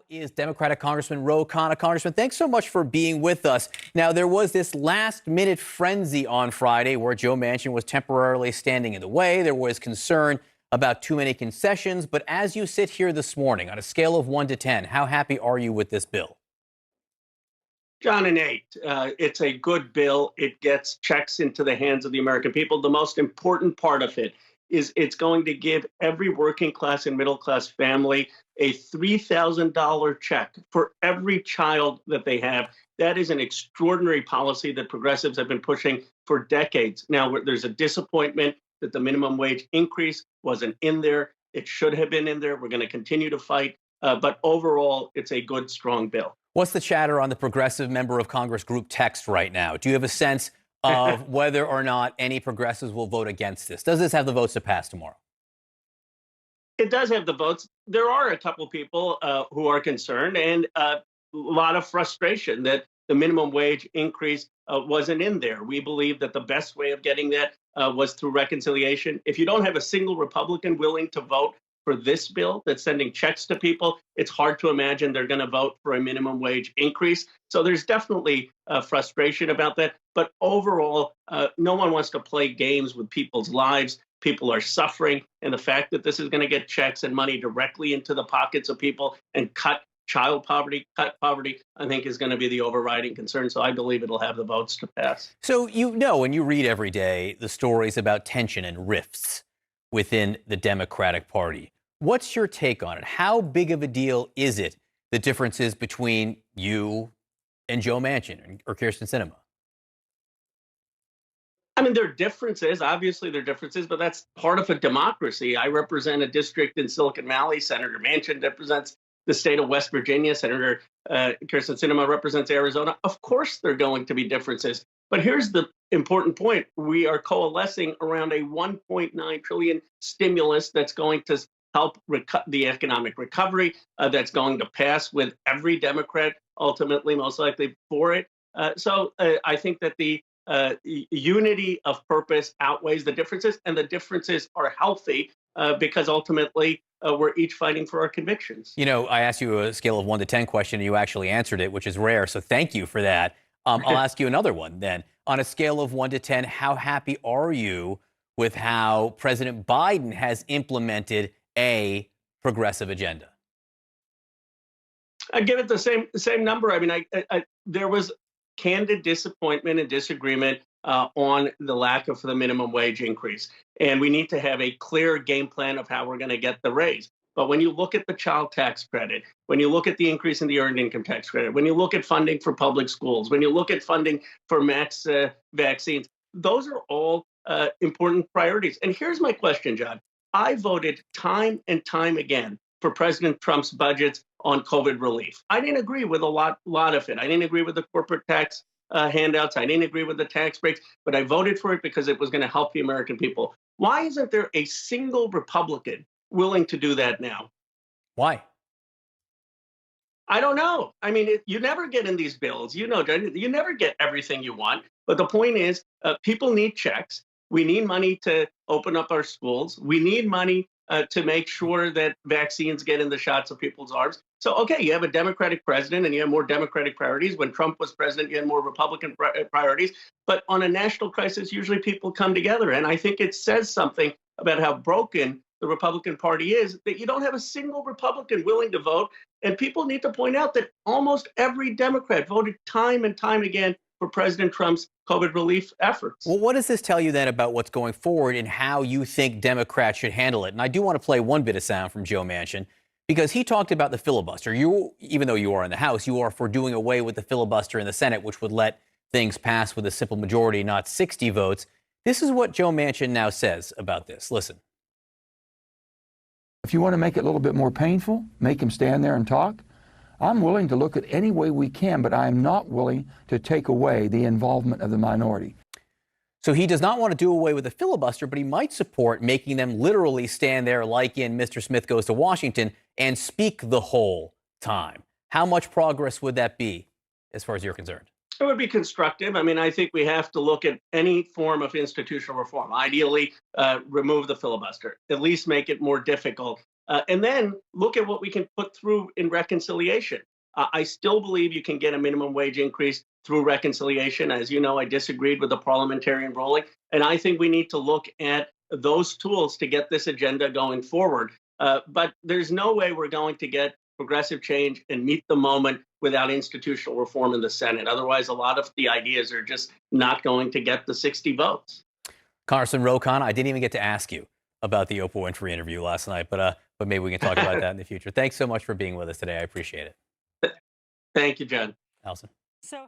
is Democratic Congressman Khanna. Congressman, thanks so much for being with us. Now, there was this last-minute frenzy on Friday where Joe Manchin was temporarily standing in the way. There was concern about too many concessions. But as you sit here this morning, on a scale of 1 to 10, how happy are you with this bill? John, an 8. It's a good bill. It gets checks into the hands of the American people. The most important part of it is it's going to give every working class and middle class family a $3,000 check for every child that they have. That is an extraordinary policy that progressives have been pushing for decades. Now, there's a disappointment that the minimum wage increase wasn't in there. It should have been in there. We're going to continue to fight. But overall, it's a good, strong bill. What's the chatter on the progressive member of Congress group text right now? Do you have a sense of whether or not any progressives will vote against this? Does this have the votes to pass tomorrow? It does have the votes. There are a couple people who are concerned, and a lot of frustration that the minimum wage increase wasn't in there. We believe that the best way of getting that was through reconciliation. If you don't have a single Republican willing to vote for this bill that's sending checks to people, it's hard to imagine they're going to vote for a minimum wage increase. So there's definitely frustration about that. But overall, no one wants to play games with people's lives. People are suffering. And the fact that this is going to get checks and money directly into the pockets of people and cut child poverty, cut poverty, I think is going to be the overriding concern. So I believe it'll have the votes to pass. So you know, and you read every day the stories about tension and rifts within the Democratic Party. What's your take on it? How big of a deal is it, the differences between you and Joe Manchin or Kirsten Sinema? I mean, there are differences. Obviously, there are differences, but that's part of a democracy. I represent a district in Silicon Valley. Senator Manchin represents the state of West Virginia. Senator Kirsten Sinema represents Arizona. Of course, there are going to be differences. But here's the important point. We are coalescing around a $1.9 trillion stimulus that's going to help the economic recovery, that's going to pass with every Democrat ultimately most likely for it. So I think that the unity of purpose outweighs the differences, and the differences are healthy because ultimately we're each fighting for our convictions. You know, I asked you a scale of 1 to 10 question, and you actually answered it, which is rare. So thank you for that. I'll ask you another one then. On a scale of 1 to 10, how happy are you with how President Biden has implemented a progressive agenda? I give it the same number. I mean, there was candid disappointment and disagreement on the lack of the minimum wage increase, and we need to have a clear game plan of how we're going to get the raise. But when you look at the child tax credit, when you look at the increase in the earned income tax credit, when you look at funding for public schools, when you look at funding for mass vaccines, those are all important priorities. And here's my question, John. I voted time and time again for President Trump's budgets on COVID relief. I didn't agree with a lot of it. I didn't agree with the corporate tax handouts. I didn't agree with the tax breaks, but I voted for it because it was going to help the American people. Why isn't there a single Republican willing to do that now? Why? I don't know. I mean, you never get in these bills. You know, you never get everything you want. But the point is, people need checks. We need money to open up our schools. We need money to make sure that vaccines get in the shots of people's arms. So, okay, you have a Democratic president and you have more Democratic priorities. When Trump was president, you had more Republican priorities. But on a national crisis, usually people come together. And I think it says something about how broken the Republican Party is that you don't have a single Republican willing to vote. And people need to point out that almost every Democrat voted time and time again for President Trump's COVID relief efforts. Well, what does this tell you then about what's going forward and how you think Democrats should handle it? And I do want to play one bit of sound from Joe Manchin, because he talked about the filibuster. You, even though you are in the House, you are for doing away with the filibuster in the Senate, which would let things pass with a simple majority, not 60 votes. This is what Joe Manchin now says about this. Listen. If you want to make it a little bit more painful, make him stand there and talk. I'm willing to look at any way we can, but I am not willing to take away the involvement of the minority. So he does not want to do away with the filibuster, but he might support making them literally stand there like in Mr. Smith Goes to Washington and speak the whole time. How much progress would that be as far as you're concerned? It would be constructive. I mean, I think we have to look at any form of institutional reform. Ideally, remove the filibuster, at least make it more difficult and then look at what we can put through in reconciliation. I still believe you can get a minimum wage increase through reconciliation. As you know, I disagreed with the parliamentarian ruling, and I think we need to look at those tools to get this agenda going forward. But there's no way we're going to get progressive change and meet the moment without institutional reform in the Senate. Otherwise, a lot of the ideas are just not going to get the 60 votes. Congressman Khanna, I didn't even get to ask you about the Oprah Winfrey interview last night, but maybe we can talk about that in the future. Thanks so much for being with us today. I appreciate it. Thank you, John. Allison. So